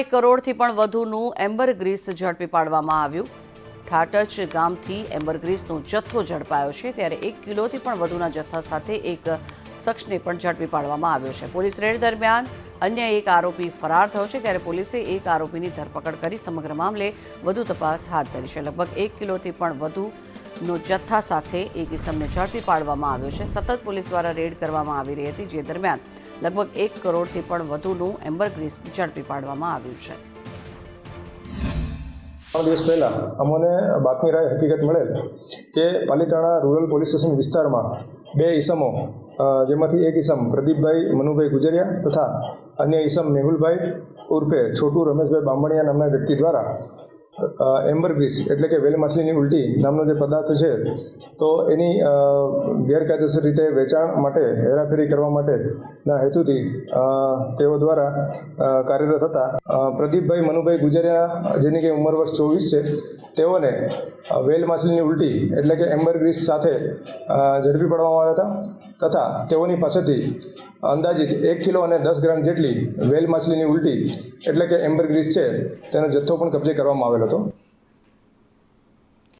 1 કરોડથી પણ વધુનું એમ્બરગ્રીસ ઝડપી પાડવામાં આવ્યું। ઠાટચ ગામથી એમ્બરગ્રીસનો જથ્થો ઝડપાયો છે, ત્યારે 1 કિલોથી પણ વધુના જથ્થા સાથે એક શખ્સને પણ ઝડપી પાડવામાં આવ્યો છે। પોલીસ રેડ દરમિયાન અન્ય એક આરોપી ફરાર થયો છે, ત્યારે પોલીસે એક આરોપીની ધરપકડ કરી સમગ્ર મામલે વધુ તપાસ હાથ ધરી છે। લગભગ 1 કિલોથી પણ વધુનો જથ્થા સાથે એક ઇસમને ઝડપી પાડવામાં આવ્યો છે। સતત પોલીસ દ્વારા રેડ કરવામાં આવી રહી હતી, જે દરમિયાન લગભગ 1 કરોડથી પણ વધુનું એમ્બરગ્રીસ ઝડપી પાડવામાં આવ્યું છે। 3 દિવસ પહેલા અમને બાતમી રાય હકીકત મળેલ કે પાલીતાણા રૂરલ પોલીસ સ્ટેશન વિસ્તારમાં 2 ઈસમો, જેમાંથી એક ઈસમ પ્રદીપભાઈ મનુભાઈ ગુજરિયા તથા અન્ય ઈસમ મેહુલભાઈ ઉર્ફે છોટુ રમેશભાઈ બામણિયા નામના વ્યક્તિ દ્વારા એમ્બરગ્રીસ એટલે કે વેલ માછલીની ઉલટી નામનો જે પદાર્થ છે, તો એની ગેરકાયદેસર રીતે વેચાણ માટે હેરાફેરી કરવા માટેના હેતુથી તેઓ દ્વારા કાર્યરત હતા। પ્રદીપભાઈ મનુભાઈ ગુજરિયા, જેની કે ઉંમર વર્ષ 24 છે, તેઓને વેલ માછલીની ઉલટી એટલે કે એમ્બરગ્રીસ સાથે ઝડપી પાડવામાં આવ્યા હતા તથા તેઓની પાસેથી અંદાજિત 1 કિલો અને 10 ગ્રામ જેટલી વેલ માછલીની ઉલટી એટલે કે એમ્બરગ્રીસ છે, તેનો જથ્થો પણ કબજે કરવામાં આવેલો હતો।